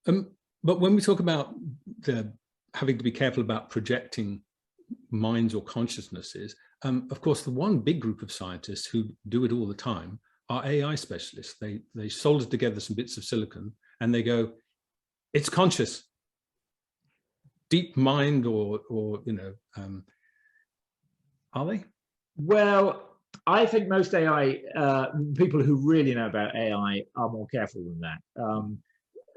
But when we talk about having to be careful about projecting minds or consciousnesses, of course, the one big group of scientists who do it all the time are AI specialists. They solder together some bits of silicon and they go, it's conscious, deep mind, or are they? Well, I think most AI people who really know about AI are more careful than that.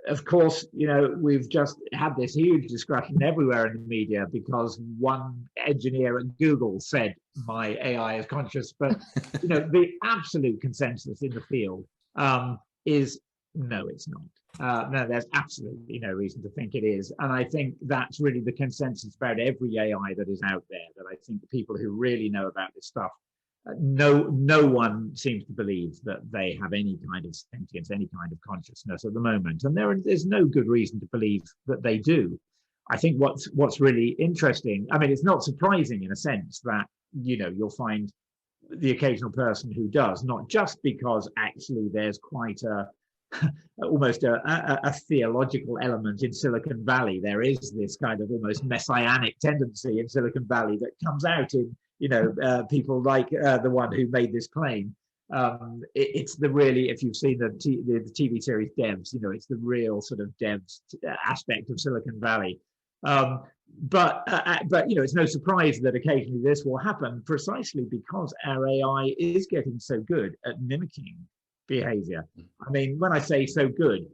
Of course, we've just had this huge discussion everywhere in the media because one engineer at Google said my AI is conscious, but the absolute consensus in the field is no, it's not. No, there's absolutely no reason to think it is, and I think that's really the consensus about every AI that is out there. That I think the people who really know about this stuff. No one seems to believe that they have any kind of sentience, any kind of consciousness at the moment, and there's no good reason to believe that they do. I think what's really interesting, I mean, it's not surprising in a sense that you'll find the occasional person who does, not just because actually there's quite almost a theological element in Silicon Valley. There is this kind of almost messianic tendency in Silicon Valley that comes out in people like the one who made this claim. It's the really, if you've seen the TV series Devs, it's the real sort of Devs aspect of Silicon Valley. But it's no surprise that occasionally this will happen precisely because our AI is getting so good at mimicking behavior. I mean, when I say so good,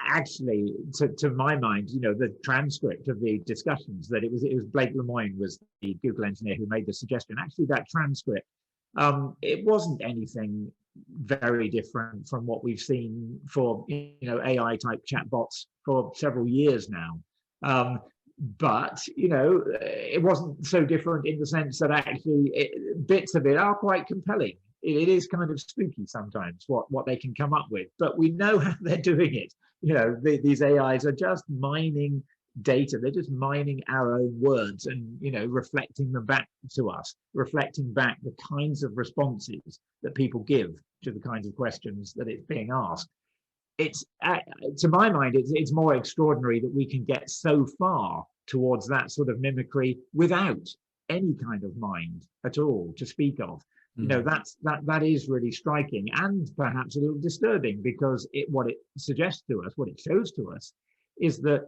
actually, to my mind, the transcript of the discussions that it was Blake Lemoine was the Google engineer who made the suggestion. Actually, that transcript, it wasn't anything very different from what we've seen for AI type chatbots for several years now. But it wasn't so different in the sense that actually bits of it are quite compelling. It is kind of spooky sometimes what they can come up with, but we know how they're doing it. These AIs are just mining data. They're just mining our own words and, reflecting them back to us, reflecting back the kinds of responses that people give to the kinds of questions that it's being asked. It's, to my mind, it's more extraordinary that we can get so far towards that sort of mimicry without any kind of mind at all to speak of. That is really striking and perhaps a little disturbing because what it suggests to us, what it shows to us, is that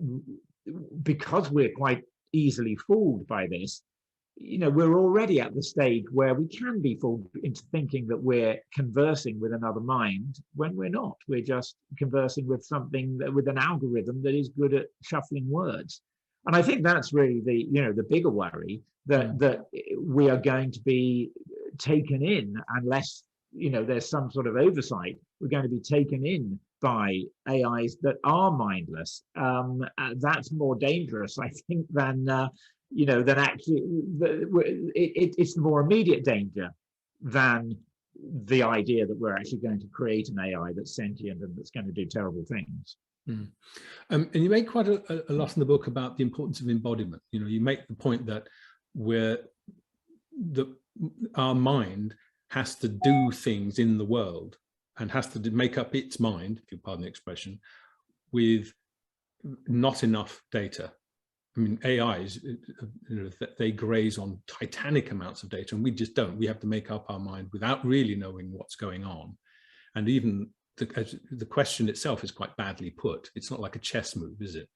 because we're quite easily fooled by this, we're already at the stage where we can be fooled into thinking that we're conversing with another mind when we're not. We're just conversing with with an algorithm that is good at shuffling words. And I think that's really the bigger worry that we are going to be taken in unless there's some sort of oversight. We're going to be taken in by AIs that are mindless. That's more dangerous, I think, than actually it's the more immediate danger than the idea that we're actually going to create an AI that's sentient and that's going to do terrible things. And you make quite a lot in the book about the importance of embodiment. You make the point that our mind has to do things in the world and has to make up its mind, if you pardon the expression, with not enough data. I mean, AIs, they graze on titanic amounts of data, and we just don't. We have to make up our mind without really knowing what's going on. And even the question itself is quite badly put. It's not like a chess move, is it?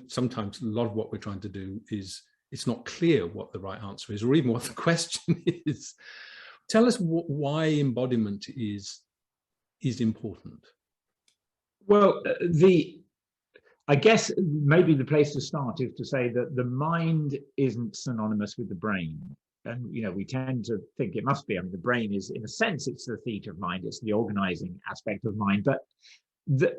Sometimes a lot of what we're trying to do is, it's not clear what the right answer is, or even what the question is. Tell us why embodiment is important. Well, I guess maybe the place to start is to say that the mind isn't synonymous with the brain. And, we tend to think it must be. I mean, the brain is, in a sense, it's the theatre of mind. It's the organizing aspect of mind. But the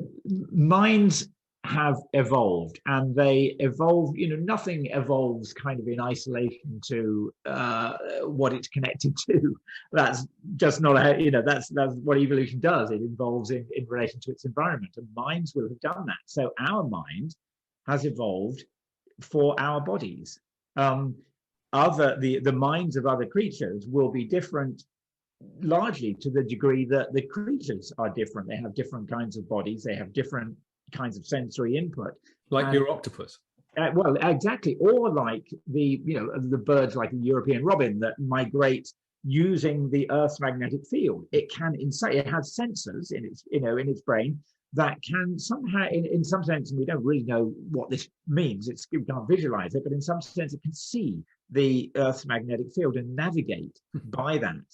minds have evolved, and they evolve, nothing evolves kind of in isolation to what it's connected to. That's just not that's what evolution does. It evolves in relation to its environment, and minds will have done that. So our mind has evolved for our bodies. The minds of other creatures will be different largely to the degree that the creatures are different. They have different kinds of bodies, they have different kinds of sensory input. Like And your octopus. well, exactly, or like the the birds like the European robin that migrate using the Earth's magnetic field. It can inside, it has sensors in its in its brain that can somehow, in some sense, and we don't really know what this means. We can't visualize it, but in some sense, it can see the Earth's magnetic field and navigate by that.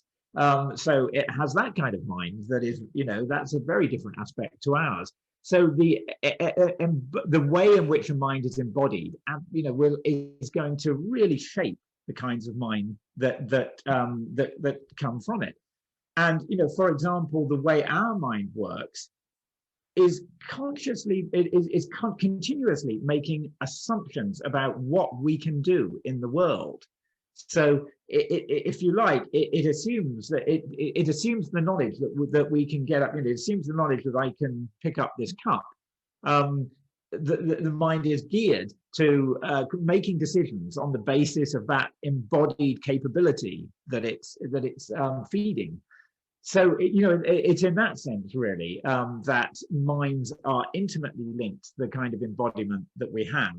So it has that kind of mind that is, that's a very different aspect to ours. So the way in which a mind is embodied, is going to really shape the kinds of mind that come from it. And for example, the way our mind works is continuously making assumptions about what we can do in the world. So if you like, it assumes that it assumes the knowledge that we can get up. It assumes the knowledge that I can pick up this cup. The mind is geared to making decisions on the basis of that embodied capability that it's feeding. So it's in that sense really that minds are intimately linked to the kind of embodiment that we have.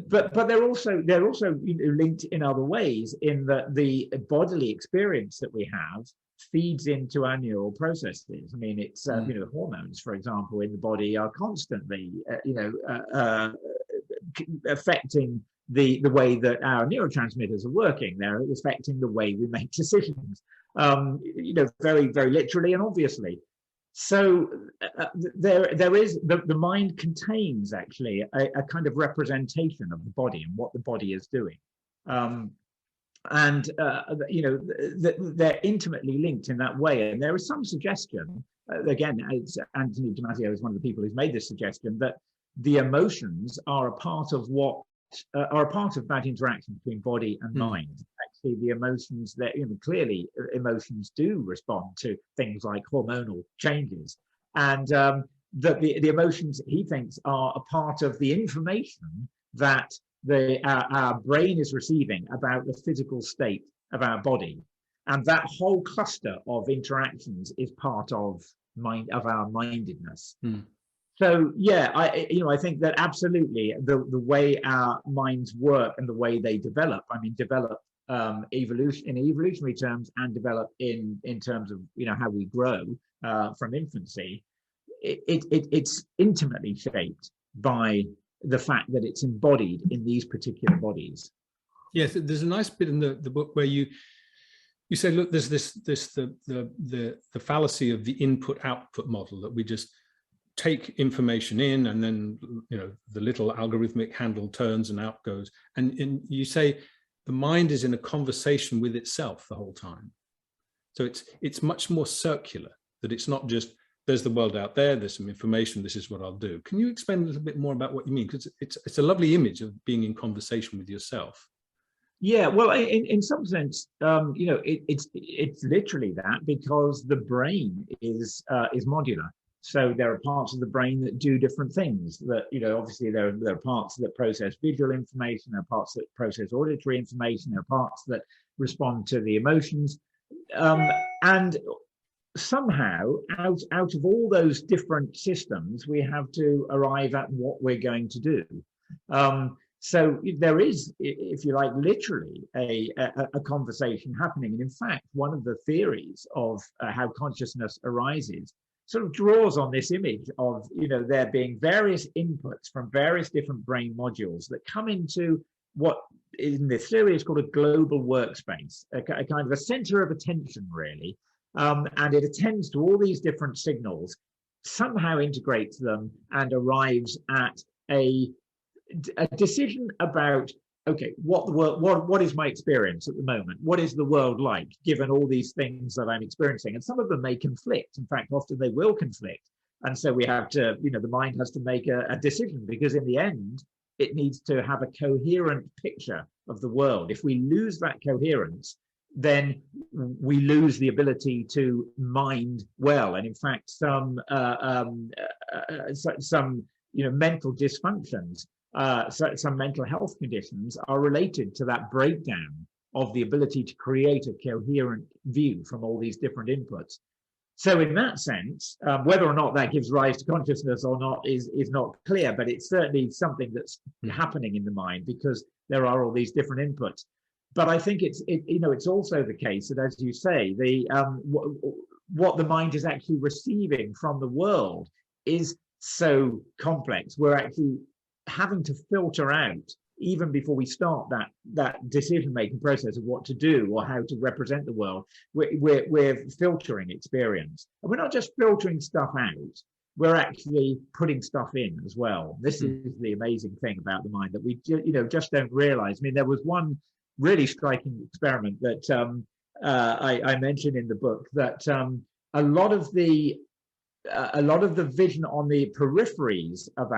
But they're also linked in other ways, in that the bodily experience that we have feeds into our neural processes. I mean, it's hormones, for example, in the body are constantly affecting the way that our neurotransmitters are working. They're affecting the way we make decisions, very, very literally and obviously. So there is the mind contains actually a kind of representation of the body and what the body is doing, and they're intimately linked in that way. And there is some suggestion, again, Anthony Damasio is one of the people who's made this suggestion, that the emotions are a part of that interaction between body and mind. Actually, the emotions that clearly emotions do respond to things like hormonal changes, and that the emotions, he thinks, are a part of the information that our brain is receiving about the physical state of our body, and that whole cluster of interactions is part of our mindedness. So yeah, I think that absolutely the way our minds work and the way they develop, evolution in evolutionary terms, and develop in terms of how we grow from infancy, it's intimately shaped by the fact that it's embodied in these particular bodies. Yes, there's a nice bit in the book where you say, look, there's the fallacy of the input-output model, that we just take information in and then the little algorithmic handle turns and out goes. And you say the mind is in a conversation with itself the whole time. So it's much more circular, that it's not just there's the world out there, there's some information, this is what I'll do. Can you explain a little bit more about what you mean? Because it's a lovely image of being in conversation with yourself. Yeah, well, in some sense, it's literally that, because the brain is modular. So there are parts of the brain that do different things. That obviously there are parts that process visual information, there are parts that process auditory information, there are parts that respond to the emotions, and somehow out of all those different systems, we have to arrive at what we're going to do. So there is, if you like, literally a conversation happening. And in fact, one of the theories of how consciousness arises sort of draws on this image of, there being various inputs from various different brain modules that come into what in this theory is called a global workspace, a kind of a center of attention, really. And it attends to all these different signals, somehow integrates them, and arrives at a decision about, okay, what is my experience at the moment? What is the world like, given all these things that I'm experiencing? And some of them may conflict. In fact, often they will conflict. And so we have to, the mind has to make a decision, because in the end, it needs to have a coherent picture of the world. If we lose that coherence, then we lose the ability to mind well. And in fact, some mental dysfunctions, some mental health conditions are related to that breakdown of the ability to create a coherent view from all these different inputs. So in that sense, whether or not that gives rise to consciousness or not is not clear, but it's certainly something that's happening in the mind because there are all these different inputs. But I think it's also the case that, as you say, what the mind is actually receiving from the world is so complex. We're actually having to filter out, even before we start that decision-making process of what to do or how to represent the world, we're filtering experience. And we're not just filtering stuff out, we're actually putting stuff in as well. This is the amazing thing about the mind that we just don't realize. I mean, there was one really striking experiment that I mentioned in the book, that a lot of the vision on the peripheries of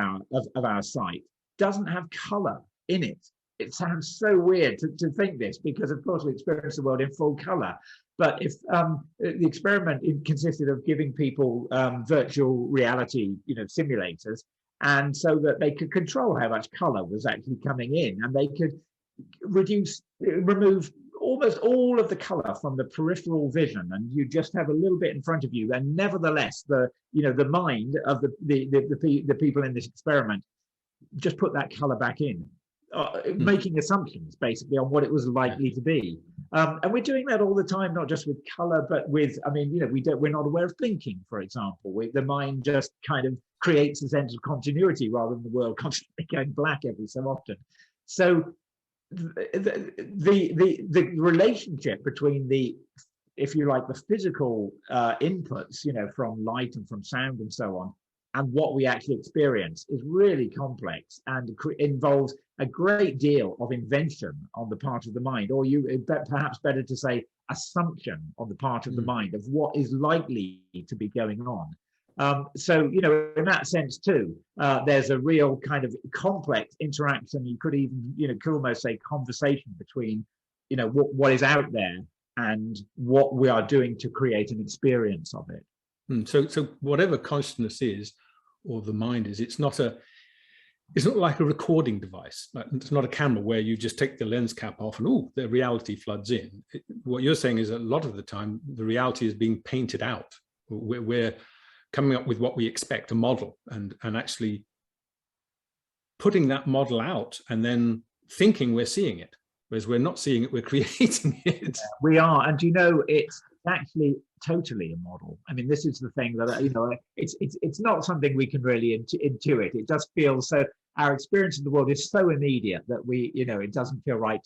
our sight doesn't have color in it. It sounds so weird to think this, because of course we experience the world in full color. But if the experiment consisted of giving people virtual reality, simulators, and so that they could control how much color was actually coming in, and they could remove almost all of the color from the peripheral vision, and you just have a little bit in front of you. And nevertheless, the mind of the people in this experiment just put that color back in, making assumptions basically on what it was likely to be. And we're doing that all the time, not just with color, but with, we're not aware of blinking, for example. The mind just kind of creates a sense of continuity rather than the world constantly going black every so often. So the relationship between if you like, the physical inputs, from light and from sound and so on, and what we actually experience is really complex and involves a great deal of invention on the part of the mind, or perhaps better to say assumption on the part of the mind of what is likely to be going on. So, in that sense too, there's a real kind of complex interaction. You could even, could almost say conversation between, what is out there and what we are doing to create an experience of it. So whatever consciousness is, or the mind is, it's not like a recording device. It's not a camera where you just take the lens cap off and the reality floods in. What you're saying is a lot of the time the reality is being painted out. We're coming up with what we expect, a model, and actually putting that model out and then thinking we're seeing it, whereas we're not seeing it, we're creating it. We are, and it's actually totally a model. I mean, this is the thing that it's not something we can really intuit. It just feels so. Our experience of the world is so immediate that it doesn't feel right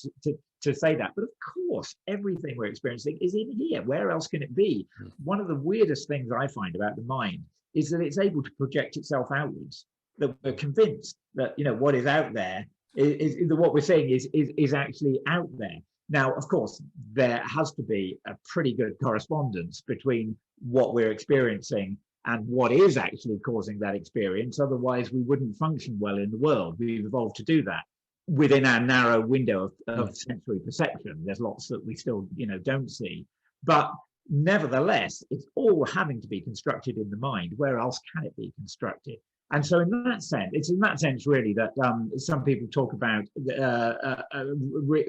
to say that. But of course, everything we're experiencing is in here. Where else can it be? One of the weirdest things I find about the mind is that it's able to project itself outwards. That we're convinced that what is out there is what we're saying is actually out there. Now, of course, there has to be a pretty good correspondence between what we're experiencing and what is actually causing that experience. Otherwise, we wouldn't function well in the world. We've evolved to do that within our narrow window of sensory perception. There's lots that we still, don't see. But nevertheless, it's all having to be constructed in the mind. Where else can it be constructed? And so it's in that sense really that some people talk about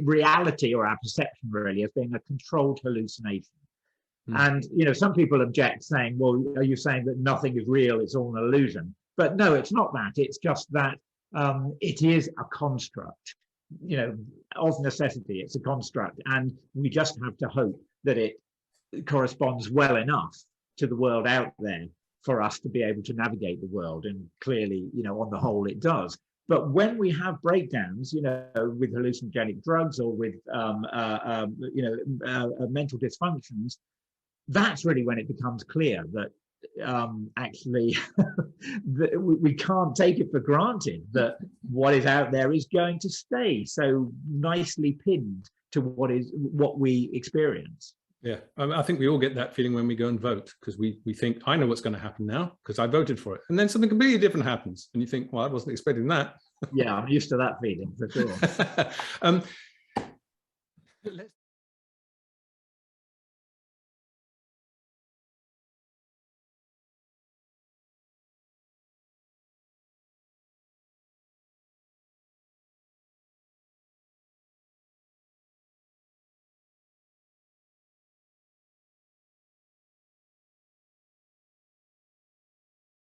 reality, or our perception really, as being a controlled hallucination. And, some people object, saying, well, are you saying that nothing is real, it's all an illusion? But no, it's not that. It's just that it is a construct, of necessity. It's a construct. And we just have to hope that it corresponds well enough to the world out there for us to be able to navigate the world. And clearly, on the whole, it does. But when we have breakdowns, with hallucinogenic drugs or with, mental dysfunctions, that's really when it becomes clear that actually we can't take it for granted that what is out there is going to stay so nicely pinned to what we experience. Yeah, I think we all get that feeling when we go and vote, because we think, I know what's going to happen now because I voted for it. And then something completely different happens. And you think, well, I wasn't expecting that. Yeah, I'm used to that feeling for sure. Let's